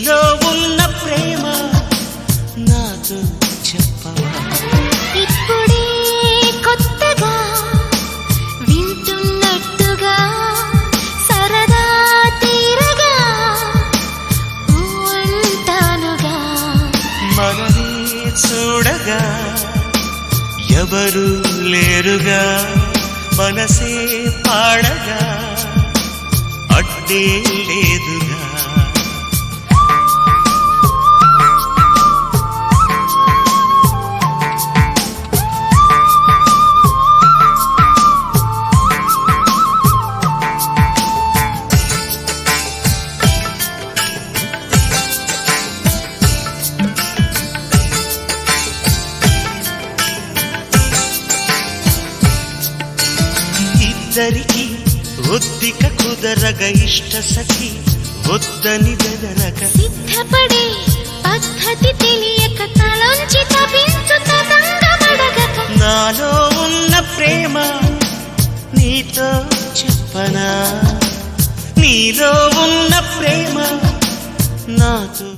నీలో ఉన్న ప్రేమ నాతో చెప్పవా ఇప్పుడే కొత్తగా వింటున్నట్టుగా సరదా తీరగా అంటానుగా మనని చూడగా ఎవరు లేరుగా మనసే పాడగా అడ్డే లేదుగా ఇద్దరికి ఒత్తిక కుదరగ ఇష్ట సఖి వద్దని బెదరగ సిద్ధపడే పద్ధతి తెలియక తలంచి తపించుతడంగమడగక నాలో ఉన్న ప్రేమ నీతో చెప్పనా నీలో ఉన్న ప్రేమ నాతో